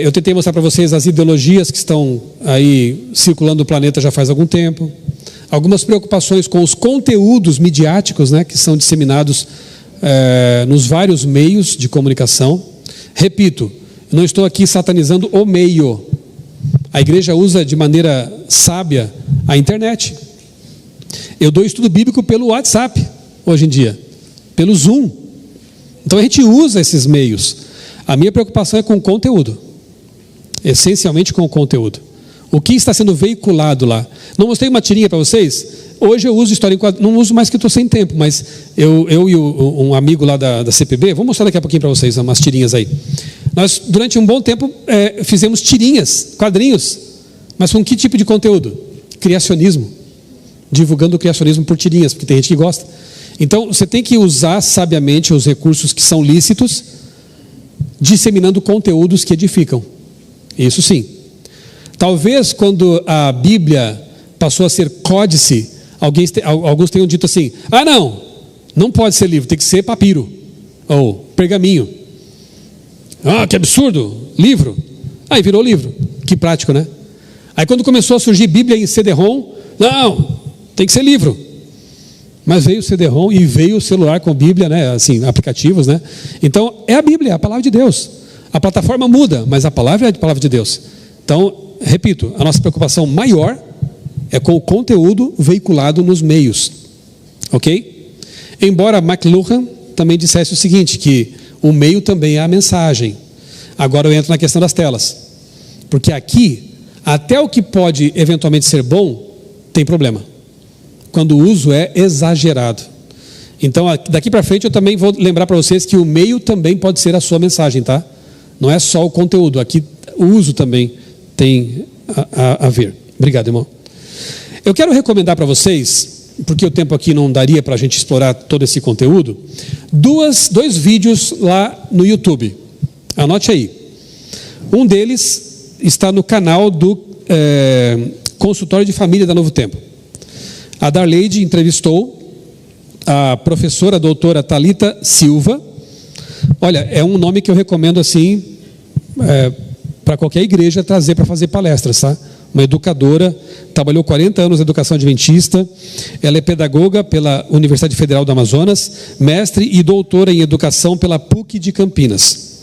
Eu tentei mostrar para vocês as ideologias que estão aí circulando o planeta já faz algum tempo. Algumas preocupações com os conteúdos midiáticos, né, que são disseminados nos vários meios de comunicação. Repito, não estou aqui satanizando o meio. A igreja usa de maneira sábia a internet. Eu dou estudo bíblico pelo WhatsApp, hoje em dia, pelo Zoom. Então a gente usa esses meios. A minha preocupação é com o conteúdo, essencialmente com o conteúdo. O que está sendo veiculado lá? Não mostrei uma tirinha para vocês? Hoje eu uso história em quadrinhos, não uso mais que estou sem tempo, mas eu e um amigo lá da CPB, vou mostrar daqui a pouquinho para vocês umas tirinhas aí. Nós, durante um bom tempo, fizemos tirinhas, quadrinhos, mas com que tipo de conteúdo? Criacionismo. Divulgando o criacionismo por tirinhas, porque tem gente que gosta. Então, você tem que usar sabiamente os recursos que são lícitos, disseminando conteúdos que edificam. Isso sim. Talvez quando a Bíblia passou a ser códice, alguns tenham dito assim: ah, não pode ser livro, tem que ser papiro ou pergaminho. Ah, que absurdo, livro. Aí virou livro, que prático, né? Aí quando começou a surgir Bíblia em CD-ROM, não, tem que ser livro. Mas veio o CD-ROM e veio o celular com Bíblia, né? Assim, aplicativos, né? Então, é a Bíblia, é a palavra de Deus. A plataforma muda, mas a palavra é a palavra de Deus. Então, repito, a nossa preocupação maior é com o conteúdo veiculado nos meios. Ok? Embora McLuhan também dissesse o seguinte, que o meio também é a mensagem. Agora eu entro na questão das telas. Porque aqui, até o que pode eventualmente ser bom, tem problema. Quando o uso é exagerado. Então, daqui para frente eu também vou lembrar para vocês que o meio também pode ser a sua mensagem, tá? Não é só o conteúdo, aqui o uso também tem a ver. Obrigado, irmão. Eu quero recomendar para vocês, porque o tempo aqui não daria para a gente explorar todo esse conteúdo, dois vídeos lá no YouTube. Anote aí. Um deles está no canal do Consultório de Família da Novo Tempo. A Darleide entrevistou a professora, a doutora Thalita Silva. Olha, é um nome que eu recomendo assim, para qualquer igreja trazer para fazer palestras, tá? Uma educadora, trabalhou 40 anos na educação adventista, ela é pedagoga pela Universidade Federal do Amazonas, mestre e doutora em educação pela PUC de Campinas.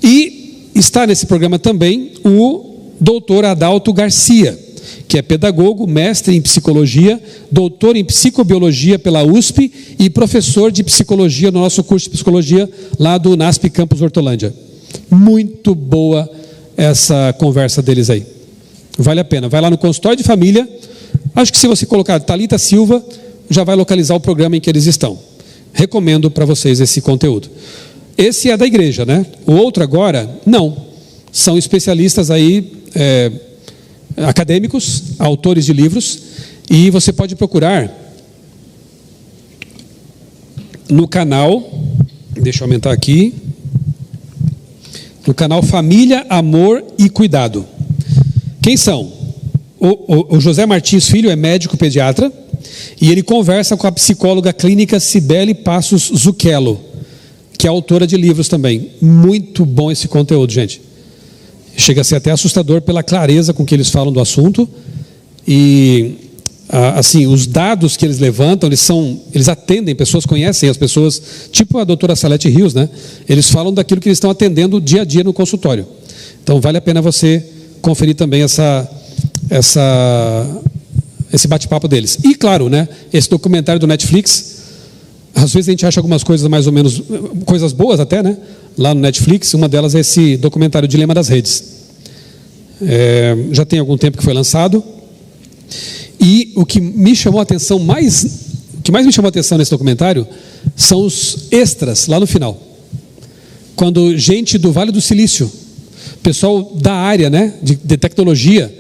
E está nesse programa também o doutor Adalto Garcia, que é pedagogo, mestre em psicologia, doutor em psicobiologia pela USP e professor de psicologia no nosso curso de psicologia lá do NASP Campus Hortolândia. Muito boa essa conversa deles aí. Vale a pena. Vai lá no Consultório de Família. Acho que se você colocar Thalita Silva, já vai localizar o programa em que eles estão. Recomendo para vocês esse conteúdo. Esse é da igreja, né? O outro agora, não. São especialistas aí, acadêmicos, autores de livros, e você pode procurar no canal, deixa eu aumentar aqui, no canal Família, Amor e Cuidado. Quem são? O José Martins Filho é médico pediatra, e ele conversa com a psicóloga clínica Cibele Passos Zucchello, que é autora de livros também. Muito bom esse conteúdo, gente. Chega a ser até assustador pela clareza com que eles falam do assunto. E, assim, os dados que eles levantam, eles atendem, pessoas conhecem as pessoas, tipo a doutora Salete Rios, né? Eles falam daquilo que eles estão atendendo dia a dia no consultório. Então, vale a pena você conferir também esse bate-papo deles. E, claro, né, esse documentário do Netflix, às vezes a gente acha algumas coisas mais ou menos, coisas boas até, né? Lá no Netflix, uma delas é esse documentário Dilema das Redes. Já tem algum tempo que foi lançado. E o que me chamou a atenção o que mais me chamou a atenção nesse documentário são os extras lá no final. Quando gente do Vale do Silício, pessoal da área, né, de tecnologia,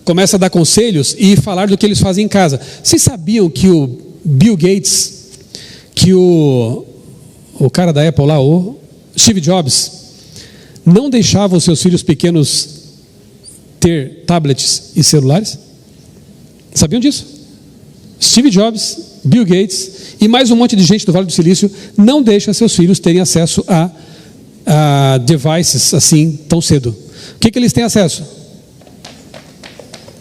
começa a dar conselhos e falar do que eles fazem em casa. Vocês sabiam que o Bill Gates, que o cara da Apple lá, o Steve Jobs, não deixava os seus filhos pequenos ter tablets e celulares? Sabiam disso? Steve Jobs, Bill Gates e mais um monte de gente do Vale do Silício não deixa seus filhos terem acesso a devices assim tão cedo. O que eles têm acesso?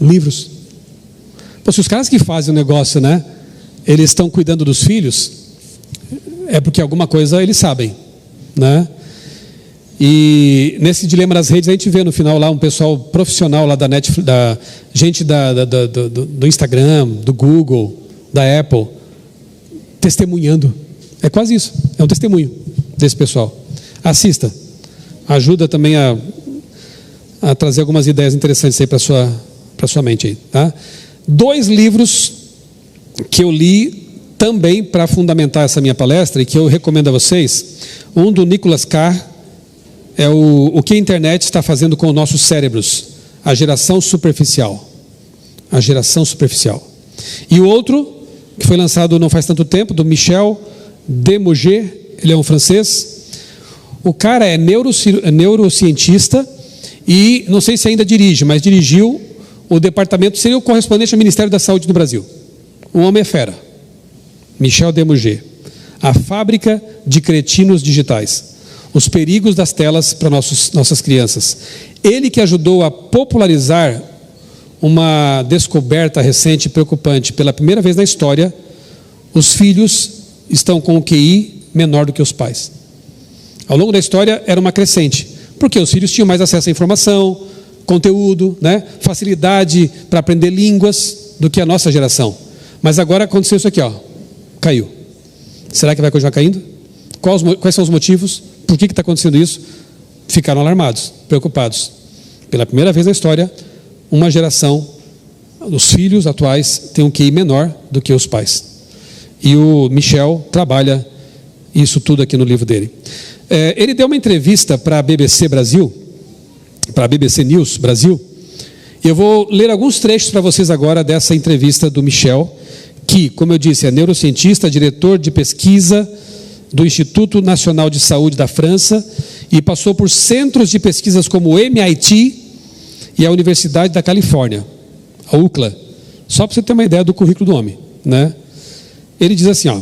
Livros. Pô, se os caras que fazem o negócio, né, eles estão cuidando dos filhos, é porque alguma coisa eles sabem, né? E nesse dilema das redes a gente vê no final lá um pessoal profissional lá da Netflix, da gente do Instagram, do Google, da Apple, testemunhando. É quase isso, é um testemunho desse pessoal. Assista, ajuda também a trazer algumas ideias interessantes aí para sua mente aí, tá? 2 livros que eu li também para fundamentar essa minha palestra e que eu recomendo a vocês. Um do Nicholas Carr, é o que a internet está fazendo com os nossos cérebros, a geração superficial. A geração superficial. E o outro, que foi lançado não faz tanto tempo, do Michel Desmoulins, ele é um francês. O cara é neurocientista e não sei se ainda dirige, mas dirigiu o departamento, seria o correspondente ao Ministério da Saúde do Brasil. O homem é fera. Michel Desmoulins. A fábrica de cretinos digitais. Os perigos das telas para nossas crianças. Ele que ajudou a popularizar uma descoberta recente e preocupante. Pela primeira vez na história, os filhos estão com o QI menor do que os pais. Ao longo da história era uma crescente, porque os filhos tinham mais acesso à informação, conteúdo, né? Facilidade para aprender línguas do que a nossa geração. Mas agora aconteceu isso aqui, ó, caiu. Será que vai continuar caindo? Quais são os motivos? Por que está acontecendo isso? Ficaram alarmados, preocupados. Pela primeira vez na história, uma geração, os filhos atuais, tem um QI menor do que os pais. E o Michel trabalha isso tudo aqui no livro dele. Ele deu uma entrevista para a BBC Brasil, para a BBC News Brasil, e eu vou ler alguns trechos para vocês agora dessa entrevista do Michel, que, como eu disse, é neurocientista, diretor de pesquisa do Instituto Nacional de Saúde da França e passou por centros de pesquisas como o MIT e a Universidade da Califórnia, a UCLA, só para você ter uma ideia do currículo do homem, né? Ele diz assim, ó: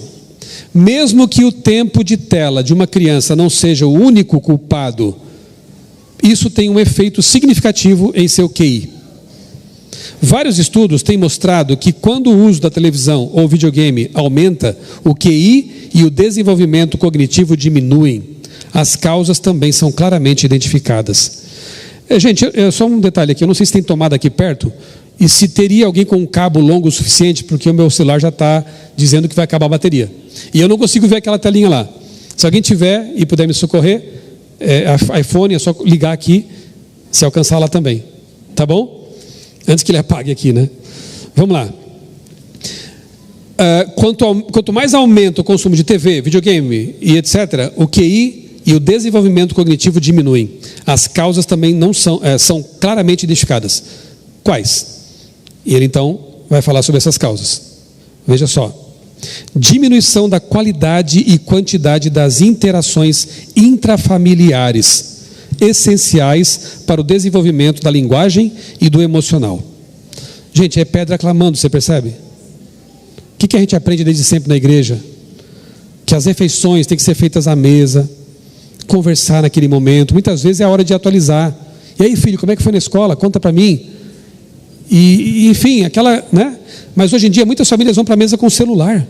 mesmo que o tempo de tela de uma criança não seja o único culpado, isso tem um efeito significativo em seu QI. Vários estudos têm mostrado que quando o uso da televisão ou videogame aumenta, o QI e o desenvolvimento cognitivo diminuem. As causas também são claramente identificadas. Gente, só um detalhe aqui, eu não sei se tem tomada aqui perto, e se teria alguém com um cabo longo o suficiente, porque o meu celular já está dizendo que vai acabar a bateria. E eu não consigo ver aquela telinha lá. Se alguém tiver e puder me socorrer, iPhone, é só ligar aqui, se alcançar lá também. Tá bom? Antes que ele apague aqui, né? Vamos lá. Quanto mais aumenta o consumo de TV, videogame e etc., o QI e o desenvolvimento cognitivo diminuem. As causas também não são claramente identificadas. Quais? E ele então vai falar sobre essas causas. Veja só. Diminuição da qualidade e quantidade das interações intrafamiliares, essenciais para o desenvolvimento da linguagem e do emocional. Gente, é pedra clamando, você percebe? O que a gente aprende desde sempre na igreja? Que as refeições têm que ser feitas à mesa, conversar naquele momento, muitas vezes é a hora de atualizar. E aí, filho, como é que foi na escola? Conta para mim. E enfim, né? Mas hoje em dia muitas famílias vão para a mesa com o celular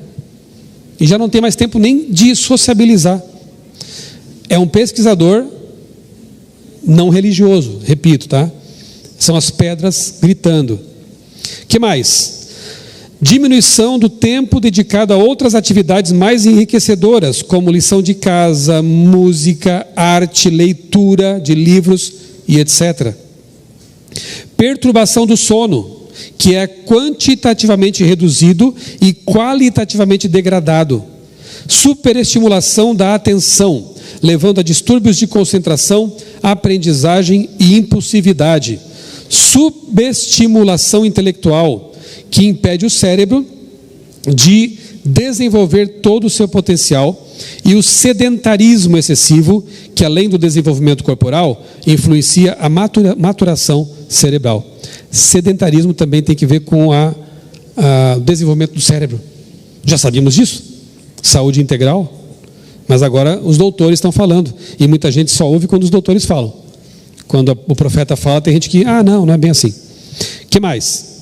e já não tem mais tempo nem de sociabilizar. É um pesquisador não religioso, repito, tá? São as pedras gritando. Que mais? Diminuição do tempo dedicado a outras atividades mais enriquecedoras, como lição de casa, música, arte, leitura de livros e etc. Perturbação do sono, que é quantitativamente reduzido e qualitativamente degradado. Superestimulação da atenção, levando a distúrbios de concentração, aprendizagem e impulsividade. Subestimulação intelectual, que impede o cérebro de desenvolver todo o seu potencial, e o sedentarismo excessivo, que além do desenvolvimento corporal, influencia a maturação cerebral. Sedentarismo também tem que ver com o desenvolvimento do cérebro. Já sabíamos disso? Saúde integral? Mas agora os doutores estão falando, e muita gente só ouve quando os doutores falam. Quando o profeta fala, tem gente que, não é bem assim. Que mais?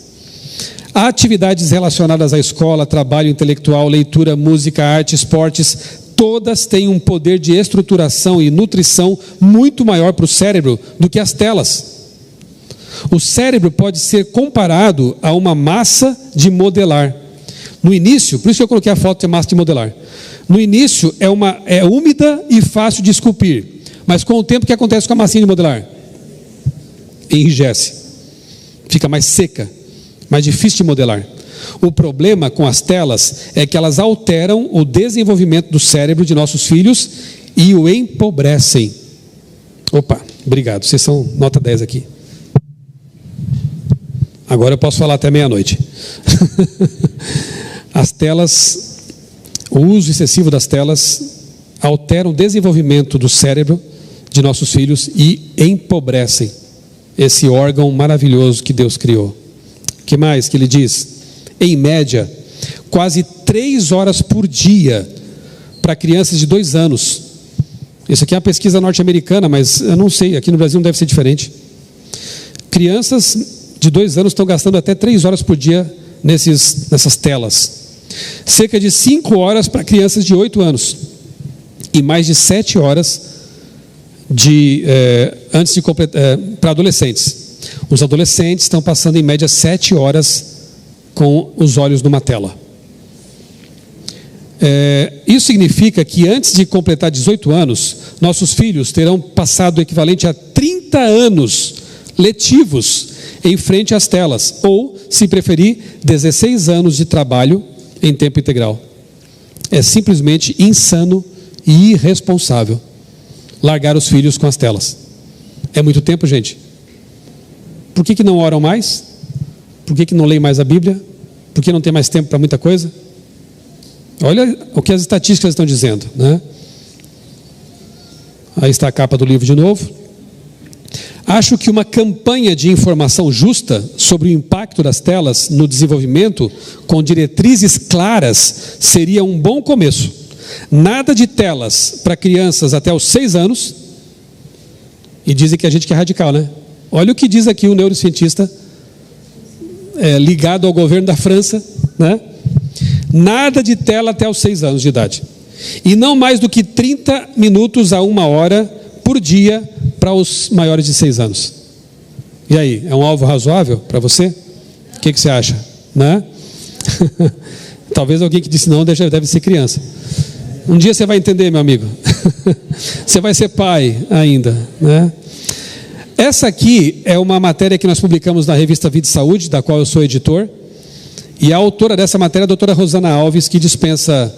Atividades relacionadas à escola, trabalho intelectual, leitura, música, arte, esportes, todas têm um poder de estruturação e nutrição muito maior para o cérebro do que as telas. O cérebro pode ser comparado a uma massa de modelar. No início, por isso que eu coloquei a foto de massa de modelar. No início é úmida e fácil de esculpir, mas com o tempo o que acontece com a massinha de modelar? Enrijece, fica mais seca, mais difícil de modelar. O problema com as telas é que elas alteram o desenvolvimento do cérebro de nossos filhos e o empobrecem. Opa, obrigado, vocês são nota 10 aqui. Agora eu posso falar até meia-noite. As telas, o uso excessivo das telas altera o desenvolvimento do cérebro de nossos filhos e empobrecem esse órgão maravilhoso que Deus criou. O que mais que ele diz? Em média, quase 3 horas por dia para crianças de 2 anos. Isso aqui é uma pesquisa norte-americana, mas eu não sei, aqui no Brasil não deve ser diferente. Crianças de 2 anos estão gastando até 3 horas por dia nessas telas. Cerca de 5 horas para crianças de 8 anos. E mais de 7 horas para adolescentes. Os adolescentes estão passando em média 7 horas com os olhos numa tela. Isso significa que antes de completar 18 anos, nossos filhos terão passado o equivalente a 30 anos letivos em frente às telas, ou, se preferir, 16 anos de trabalho em tempo integral. É simplesmente insano e irresponsável largar os filhos com as telas. É muito tempo, gente. Por que não oram mais? Por que não leem mais a Bíblia? Por que não tem mais tempo para muita coisa? Olha o que as estatísticas estão dizendo, né? Aí está a capa do livro de novo. Acho que uma campanha de informação justa sobre o impacto das telas no desenvolvimento, com diretrizes claras, seria um bom começo. Nada de telas para crianças até os 6 anos. E dizem que a gente que é radical, né? Olha o que diz aqui o neurocientista ligado ao governo da França, né? Nada de tela até os 6 anos de idade. E não mais do que 30 minutos a 1 hora por dia para os maiores de 6 anos. E aí, é um alvo razoável para você? O que você acha? Né? Talvez alguém que disse não deve ser criança. Um dia você vai entender, meu amigo. Você vai ser pai ainda, né? Essa aqui é uma matéria que nós publicamos na revista Vida e Saúde, da qual eu sou editor. E a autora dessa matéria é a doutora Rosana Alves, que dispensa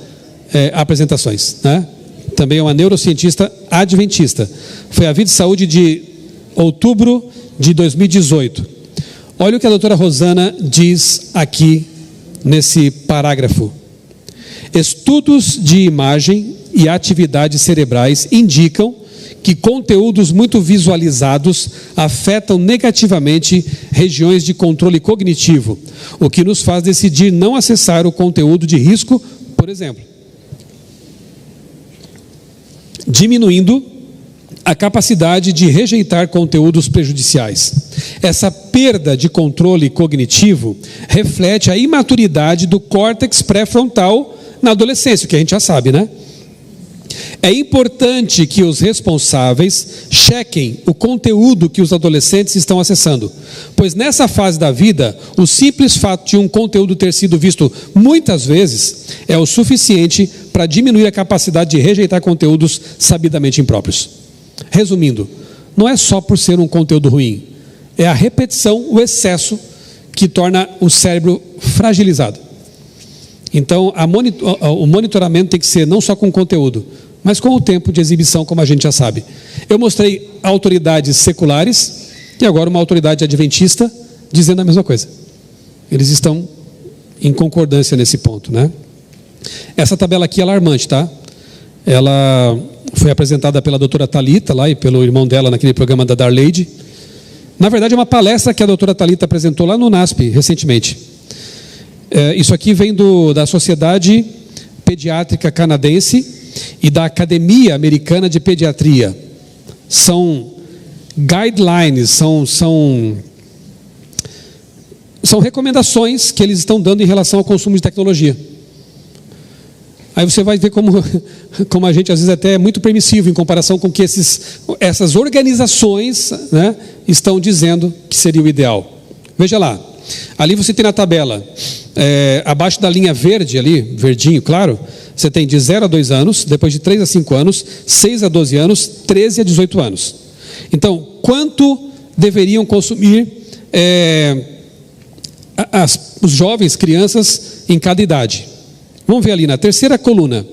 apresentações, né? Também é uma neurocientista adventista. Foi a Vida e Saúde de outubro de 2018. Olha o que a doutora Rosana diz aqui nesse parágrafo. Estudos de imagem e atividades cerebrais indicam que conteúdos muito visualizados afetam negativamente regiões de controle cognitivo, o que nos faz decidir não acessar o conteúdo de risco, por exemplo, diminuindo a capacidade de rejeitar conteúdos prejudiciais. Essa perda de controle cognitivo reflete a imaturidade do córtex pré-frontal na adolescência, que a gente já sabe, né? É importante que os responsáveis chequem o conteúdo que os adolescentes estão acessando, pois nessa fase da vida, o simples fato de um conteúdo ter sido visto muitas vezes é o suficiente para diminuir a capacidade de rejeitar conteúdos sabidamente impróprios. Resumindo, não é só por ser um conteúdo ruim, é a repetição, o excesso, que torna o cérebro fragilizado. Então, o monitoramento tem que ser não só com conteúdo, mas com o tempo de exibição, como a gente já sabe. Eu mostrei autoridades seculares e agora uma autoridade adventista dizendo a mesma coisa. Eles estão em concordância nesse ponto, né? Essa tabela aqui é alarmante, tá? Ela foi apresentada pela doutora Thalita lá e pelo irmão dela naquele programa da Darleide. Na verdade, é uma palestra que a doutora Thalita apresentou lá no NASP recentemente. Isso aqui vem da Sociedade Pediátrica Canadense e da Academia Americana de Pediatria. São guidelines, são recomendações que eles estão dando em relação ao consumo de tecnologia. Aí você vai ver como a gente às vezes até é muito permissivo em comparação com o que essas organizações, né, estão dizendo que seria o ideal. Veja lá, ali você tem na tabela, abaixo da linha verde ali, verdinho, claro, você tem de 0 a 2 anos, depois de 3 a 5 anos, 6 a 12 anos, 13 a 18 anos. Então, quanto deveriam consumir os jovens, crianças, em cada idade? Vamos ver ali na terceira coluna.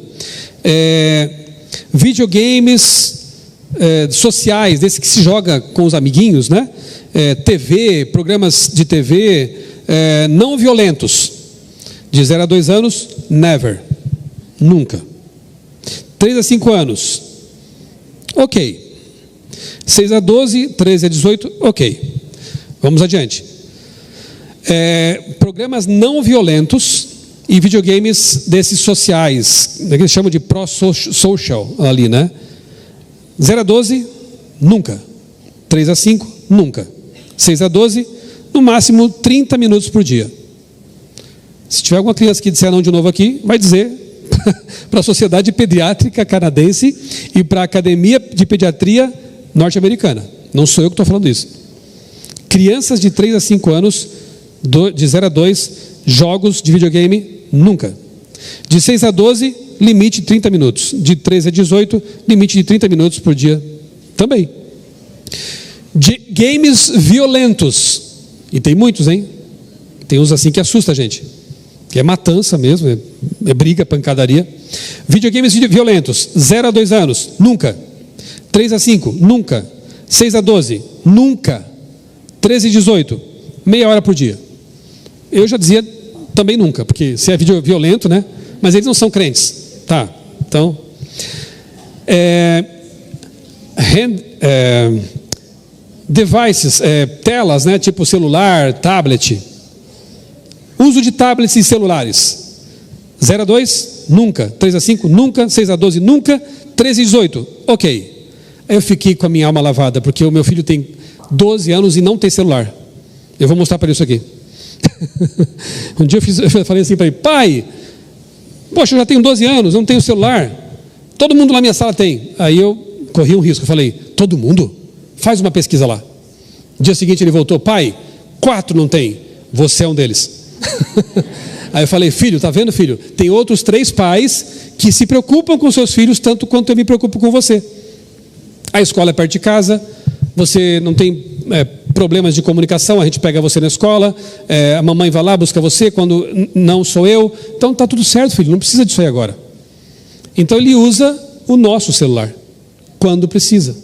Videogames sociais, desse que se joga com os amiguinhos, né? TV, programas de TV não violentos. De 0 a 2 anos, never. Nunca. 3 a 5 anos, ok. 6 a 12, 13 a 18, ok. Vamos adiante. Programas não violentos e videogames desses sociais, que eles chamam de pro-social ali, né? 0 a 12, nunca. 3 a 5, nunca. 6 a 12, no máximo 30 minutos por dia. Se tiver alguma criança que disser não de novo aqui, vai dizer para a Sociedade Pediátrica Canadense e para a Academia de Pediatria Norte-Americana. Não sou eu que estou falando isso. Crianças de 3 a 5 anos, de 0 a 2, jogos de videogame, nunca. De 6 a 12, limite de 30 minutos. De 13 a 18, limite de 30 minutos por dia também. De games violentos, e tem muitos, hein? Tem uns assim que assusta a gente, que é matança mesmo, é briga, pancadaria. Videogames violentos, 0 a 2 anos, nunca. 3 a 5, nunca. 6 a 12, nunca. 13 a 18, meia hora por dia. Eu já dizia também nunca, porque se é vídeo violento, né? Mas eles não são crentes. Tá, então... devices, telas, né? Tipo celular, tablet. Uso de tablets e celulares. 0 a 2, nunca. 3 a 5, nunca. 6 a 12, nunca. 13 a 18, ok. Eu fiquei com a minha alma lavada, porque o meu filho tem 12 anos e não tem celular. Eu vou mostrar para ele isso aqui. Um dia eu falei assim para ele: pai, poxa, eu já tenho 12 anos, não tenho celular. Todo mundo lá na minha sala tem. Aí eu corri um risco, eu falei: todo mundo? Faz uma pesquisa lá. No dia seguinte ele voltou: pai, 4 não tem, você é um deles. Aí eu falei: filho, tá vendo, filho? Tem outros 3 pais que se preocupam com seus filhos tanto quanto eu me preocupo com você. A escola é perto de casa, você não tem problemas de comunicação, a gente pega você na escola, a mamãe vai lá, busca você, quando não sou eu. Então está tudo certo, filho, não precisa disso aí agora. Então ele usa o nosso celular, quando precisa.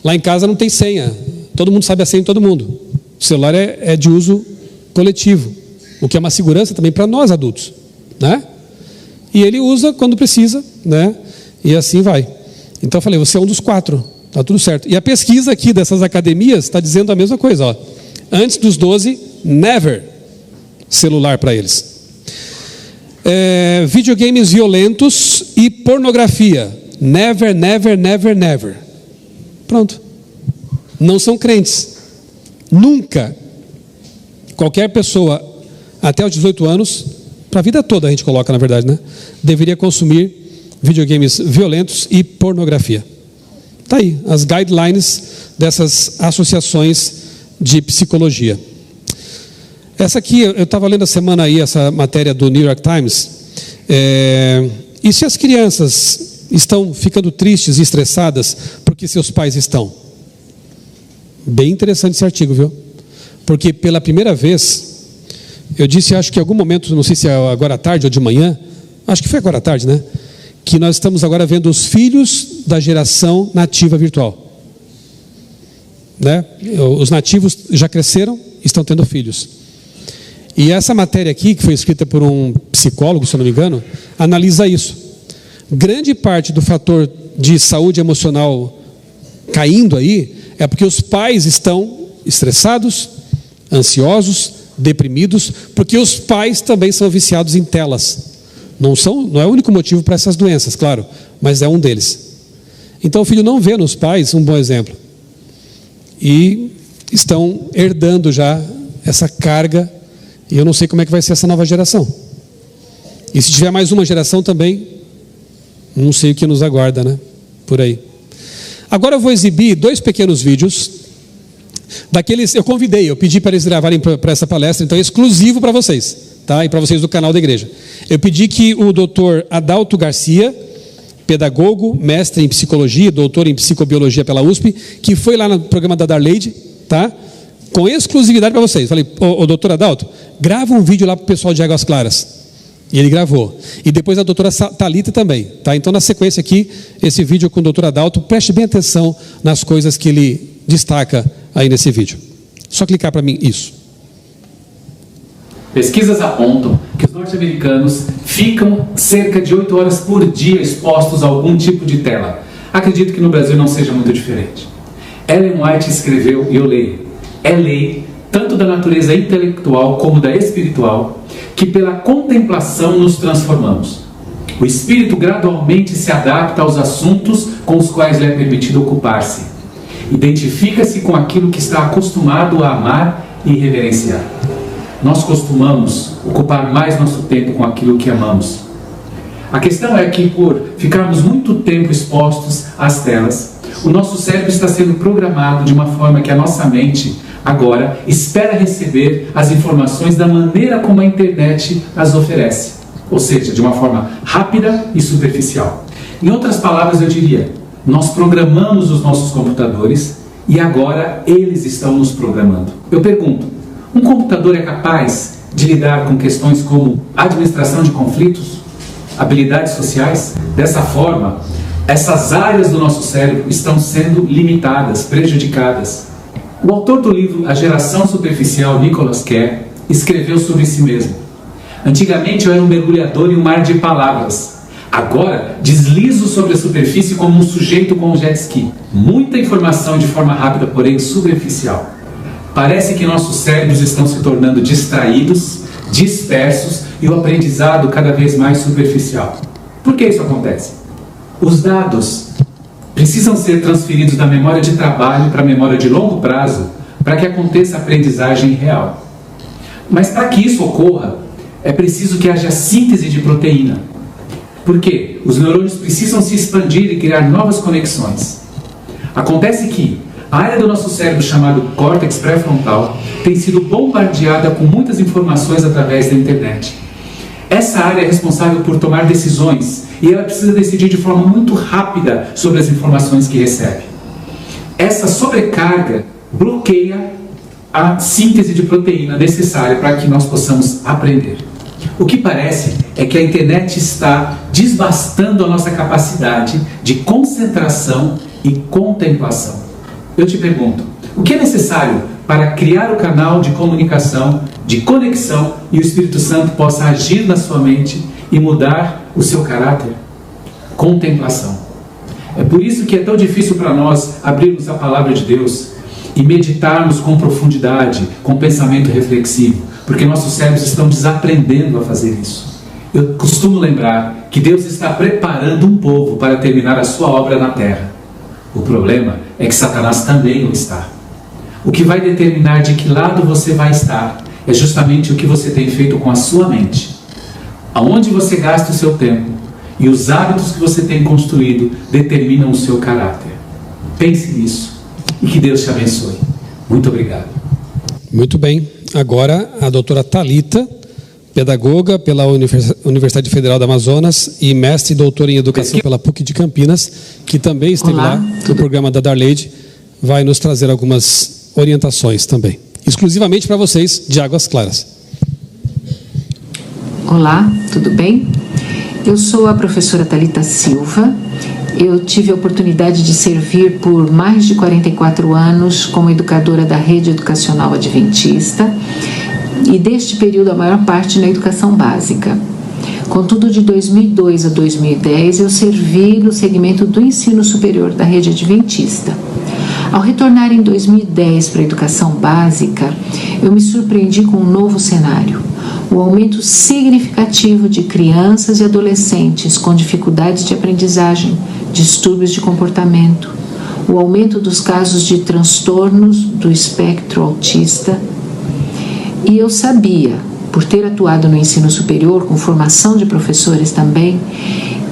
Lá em casa não tem senha, todo mundo sabe a senha de todo mundo. O celular é de uso coletivo, o que é uma segurança também para nós adultos, né? E ele usa quando precisa, né? E assim vai. Então eu falei: você é um dos 4, está tudo certo. E a pesquisa aqui dessas academias está dizendo a mesma coisa, ó. Antes dos 12, never celular para eles. Videogames violentos e pornografia, never, never, never, never. Pronto. Não são crentes. Nunca. Qualquer pessoa até os 18 anos, para a vida toda a gente coloca, na verdade, né? Deveria consumir videogames violentos e pornografia. Está aí, as guidelines dessas associações de psicologia. Essa aqui, eu estava lendo a semana aí, essa matéria do New York Times. E se as crianças estão ficando tristes e estressadas porque seus pais estão? Bem interessante esse artigo, viu? Porque pela primeira vez, eu disse, acho que em algum momento, não sei se é agora à tarde ou de manhã, acho que foi agora à tarde, né? Que nós estamos agora vendo os filhos da geração nativa virtual, né? Os nativos já cresceram, estão tendo filhos. E essa matéria aqui, que foi escrita por um psicólogo, se eu não me engano, analisa isso. Grande parte do fator de saúde emocional caindo aí é porque os pais estão estressados, ansiosos, deprimidos, porque os pais também são viciados em telas. Não é o único motivo para essas doenças, claro, mas é um deles. Então o filho não vê nos pais um bom exemplo. e estão herdando já essa carga, e eu não sei como é que vai ser essa nova geração. E se tiver mais uma geração também, não sei o que nos aguarda, né? Por aí. Agora eu vou exibir 2 pequenos vídeos daqueles, eu pedi para eles gravarem para essa palestra, então é exclusivo para vocês, tá? E para vocês do canal da igreja. Eu pedi que o Dr. Adalto Garcia, pedagogo, mestre em psicologia, doutor em psicobiologia pela USP, que foi lá no programa da Darleide, tá? Com exclusividade para vocês. Falei, ô doutor Adalto, grava um vídeo lá para o pessoal de Águas Claras. E ele gravou. E depois a doutora Thalita também, tá? Então, na sequência aqui, esse vídeo com o doutor Adalto, preste bem atenção nas coisas que ele destaca aí nesse vídeo. Só clicar para mim, isso. Pesquisas apontam que os norte-americanos ficam cerca de 8 horas por dia expostos a algum tipo de tela. Acredito que no Brasil não seja muito diferente. Ellen White escreveu, e eu leio, é lei, tanto da natureza intelectual como da espiritual, que pela contemplação nos transformamos. O espírito gradualmente se adapta aos assuntos com os quais lhe é permitido ocupar-se. Identifica-se com aquilo que está acostumado a amar e reverenciar. Nós costumamos ocupar mais nosso tempo com aquilo que amamos. A questão é que, por ficarmos muito tempo expostos às telas, o nosso cérebro está sendo programado de uma forma que a nossa mente agora espera receber as informações da maneira como a internet as oferece, ou seja, de uma forma rápida e superficial. Em outras palavras, eu diria, nós programamos os nossos computadores e agora eles estão nos programando. Eu pergunto, um computador é capaz de lidar com questões como administração de conflitos, habilidades sociais? Dessa forma, essas áreas do nosso cérebro estão sendo limitadas, prejudicadas. O autor do livro A Geração Superficial, Nicholas Carr, escreveu sobre si mesmo. Antigamente eu era um mergulhador em um mar de palavras. Agora deslizo sobre a superfície como um sujeito com um jet ski. Muita informação de forma rápida, porém superficial. Parece que nossos cérebros estão se tornando distraídos, dispersos e o aprendizado cada vez mais superficial. Por que isso acontece? Os dados precisam ser transferidos da memória de trabalho para a memória de longo prazo para que aconteça a aprendizagem real. Mas para que isso ocorra, é preciso que haja síntese de proteína. Por quê? Os neurônios precisam se expandir e criar novas conexões. Acontece que a área do nosso cérebro chamado córtex pré-frontal tem sido bombardeada com muitas informações através da internet. Essa área é responsável por tomar decisões e ela precisa decidir de forma muito rápida sobre as informações que recebe. Essa sobrecarga bloqueia a síntese de proteína necessária para que nós possamos aprender. O que parece é que a internet está desbastando a nossa capacidade de concentração e contemplação. Eu te pergunto, o que é necessário para criar o canal de comunicação, de conexão e o Espírito Santo possa agir na sua mente e mudar o seu caráter? Contemplação. É por isso que é tão difícil para nós abrirmos a palavra de Deus e meditarmos com profundidade, com pensamento reflexivo, porque nossos cérebros estão desaprendendo a fazer isso. Eu costumo lembrar que Deus está preparando um povo para terminar a sua obra na terra. O problema é que Satanás também o está. O que vai determinar de que lado você vai estar é justamente o que você tem feito com a sua mente. Aonde você gasta o seu tempo e os hábitos que você tem construído determinam o seu caráter. Pense nisso e que Deus te abençoe. Muito obrigado. Muito bem. Agora a doutora Thalita, pedagoga pela Universidade Federal do Amazonas e mestre e doutora em educação pela PUC de Campinas, que também esteve lá no programa da Darleide, vai nos trazer algumas orientações também, exclusivamente para vocês de Águas Claras. Olá, tudo bem? Eu sou a professora Thalita Silva. Eu tive a oportunidade de servir por mais de 44 anos como educadora da Rede Educacional Adventista e deste período a maior parte na educação básica. Contudo, de 2002 a 2010 eu servi no segmento do ensino superior da Rede Adventista. Ao retornar em 2010 para a educação básica, eu me surpreendi com um novo cenário. O aumento significativo de crianças e adolescentes com dificuldades de aprendizagem, distúrbios de comportamento, o aumento dos casos de transtornos do espectro autista. E eu sabia, por ter atuado no ensino superior, com formação de professores também,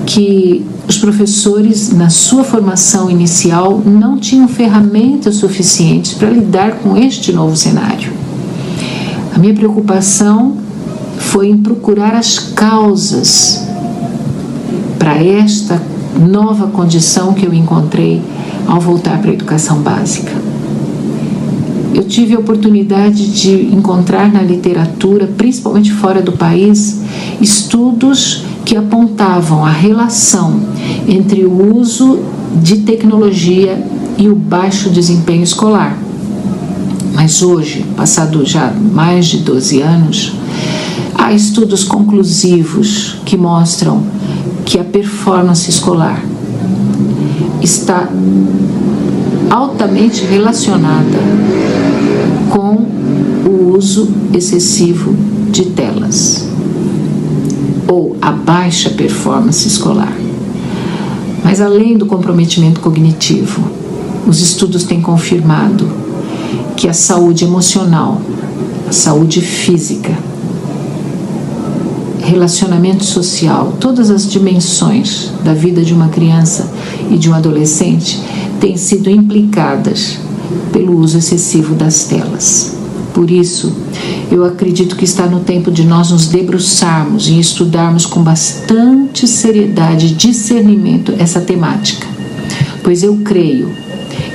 que os professores, na sua formação inicial, não tinham ferramentas suficientes para lidar com este novo cenário. A minha preocupação foi em procurar as causas para esta nova condição que eu encontrei ao voltar para a educação básica. Eu tive a oportunidade de encontrar na literatura, principalmente fora do país, estudos que apontavam a relação entre o uso de tecnologia e o baixo desempenho escolar. Mas hoje, passado já mais de 12 anos, há estudos conclusivos que mostram que a performance escolar está altamente relacionada com o uso excessivo de telas ou a baixa performance escolar. Mas além do comprometimento cognitivo, os estudos têm confirmado que a saúde emocional, a saúde física, relacionamento social, todas as dimensões da vida de uma criança e de um adolescente têm sido implicadas pelo uso excessivo das telas. Por isso, eu acredito que está no tempo de nós nos debruçarmos e estudarmos com bastante seriedade e discernimento essa temática, pois eu creio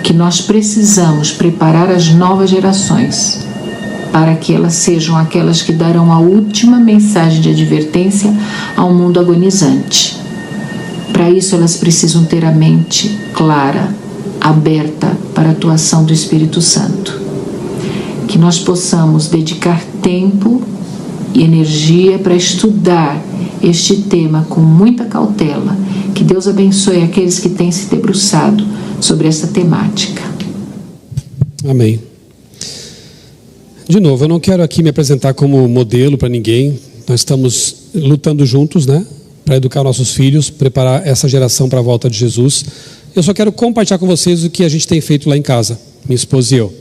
que nós precisamos preparar as novas gerações para que elas sejam aquelas que darão a última mensagem de advertência ao mundo agonizante. Para isso, elas precisam ter a mente clara, aberta para a atuação do Espírito Santo. Que nós possamos dedicar tempo e energia para estudar este tema com muita cautela. Que Deus abençoe aqueles que têm se debruçado sobre essa temática. Amém. De novo, eu não quero aqui me apresentar como modelo para ninguém. Nós estamos lutando juntos, né, para educar nossos filhos, preparar essa geração para a volta de Jesus. Eu só quero compartilhar com vocês o que a gente tem feito lá em casa, minha esposa e eu.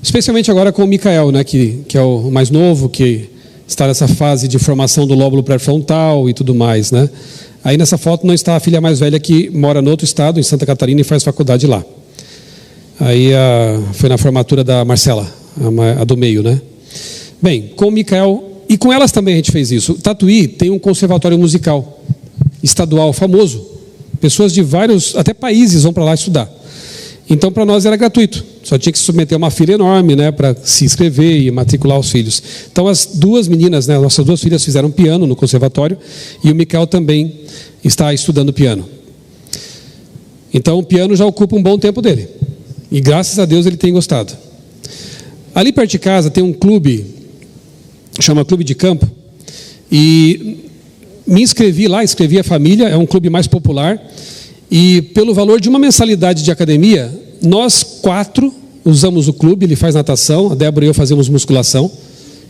Especialmente agora com o Micael, né, que é o mais novo, que está nessa fase de formação do lóbulo pré-frontal e tudo mais, né? Aí nessa foto não está a filha mais velha, que mora no outro estado, em Santa Catarina, e faz faculdade lá. Aí foi na formatura da Marcela, a do meio, né? Bem, com o Micael, e com elas também a gente fez isso. Tatuí tem um conservatório musical estadual famoso. Pessoas de vários, até países, vão para lá estudar. Então, para nós era gratuito. Só tinha que submeter uma fila enorme, né, para se inscrever e matricular os filhos. Então, as duas meninas, né, nossas duas filhas fizeram piano no conservatório, e o Micael também está estudando piano. Então, o piano já ocupa um bom tempo dele. E graças a Deus ele tem gostado. Ali perto de casa tem um clube, chama Clube de Campo, e me inscrevi lá, inscrevi a família, é um clube mais popular, e pelo valor de uma mensalidade de academia, nós 4 usamos o clube. Ele faz natação, a Débora e eu fazemos musculação,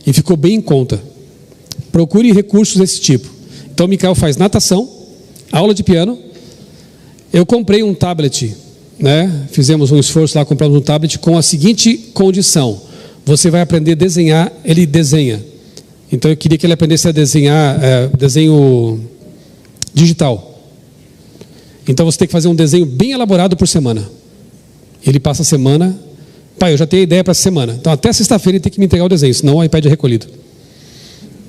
e ficou bem em conta. Procure recursos desse tipo. Então o Micael faz natação, aula de piano. Eu comprei um tablet, né? Fizemos um esforço lá, compramos um tablet com a seguinte condição: você vai aprender a desenhar, ele desenha. Então eu queria que ele aprendesse a desenhar desenho digital. Então você tem que fazer um desenho bem elaborado por semana. Ele passa a semana, pai, eu já tenho a ideia para essa semana. Então até sexta-feira ele tem que me entregar o desenho, senão o iPad é recolhido.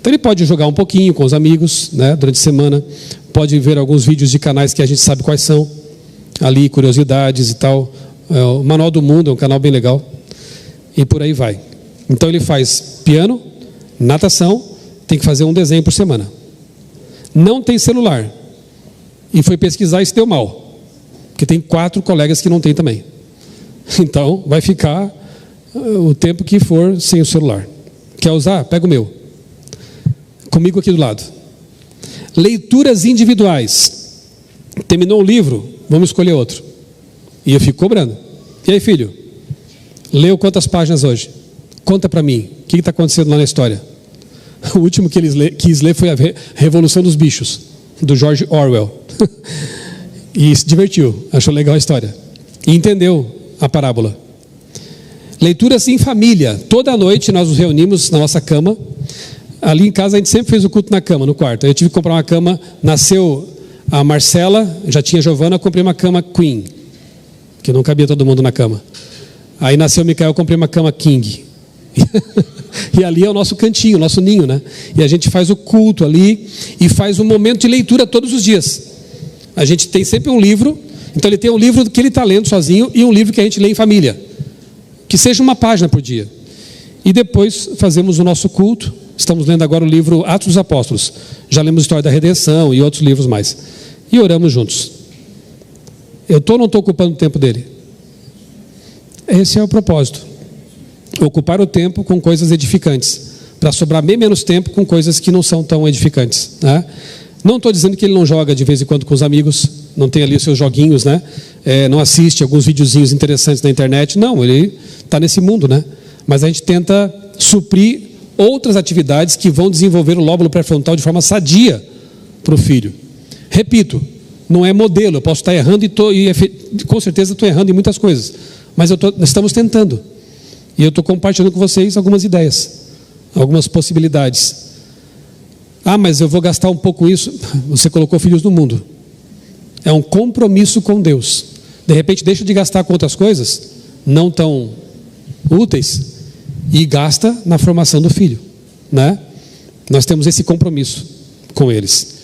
Então ele pode jogar um pouquinho com os amigos, né, durante a semana. Pode ver alguns vídeos de canais que a gente sabe quais são. Ali, curiosidades e tal. O Manual do Mundo é um canal bem legal. E por aí vai. Então ele faz piano, natação, tem que fazer um desenho por semana. Não tem celular. E foi pesquisar e se deu mal. Porque tem 4 colegas que não tem também. Então vai ficar o tempo que for sem o celular. Quer usar? Pega o meu. Comigo aqui do lado. Leituras individuais. Terminou o livro, vamos escolher outro. E eu fico cobrando. E aí, filho? Leu quantas páginas hoje? Conta para mim, o que está acontecendo lá na história? O último que ele quis ler foi a Revolução dos Bichos, do George Orwell. E se divertiu, achou legal a história. e entendeu a parábola. Leituras em família. Toda noite nós nos reunimos na nossa cama. Ali em casa a gente sempre fez o culto na cama, no quarto. Eu tive que comprar uma cama, nasceu a Marcela, já tinha a Giovana, eu comprei uma cama Queen, que não cabia todo mundo na cama. Aí nasceu o Micael, eu comprei uma cama King. E ali é o nosso cantinho, o nosso ninho, né? E a gente faz o culto ali e faz um momento de leitura todos os dias. A gente tem sempre um livro, então ele tem um livro que ele está lendo sozinho e um livro que a gente lê em família. Que seja uma página por dia. E depois fazemos o nosso culto. Estamos lendo agora o livro Atos dos Apóstolos. Já lemos História da Redenção e outros livros mais. E oramos juntos. Eu estou ou não estou ocupando o tempo dele? Esse é o propósito. Ocupar o tempo com coisas edificantes. Para sobrar bem menos tempo com coisas que não são tão edificantes, né? Não estou dizendo que ele não joga de vez em quando com os amigos. Não tem ali os seus joguinhos, né? Não assiste alguns videozinhos interessantes na internet. Não, ele está nesse mundo, né? Mas a gente tenta suprir outras atividades que vão desenvolver o lóbulo pré-frontal de forma sadia para o filho. Repito, não é modelo, eu posso estar errando e com certeza estou errando em muitas coisas, mas nós estamos tentando, e eu estou compartilhando com vocês algumas ideias, algumas possibilidades. Mas eu vou gastar um pouco isso. Você colocou filhos no mundo, é um compromisso com Deus. De repente deixa de gastar com outras coisas não tão úteis e gasta na formação do filho, né? Nós temos esse compromisso com eles.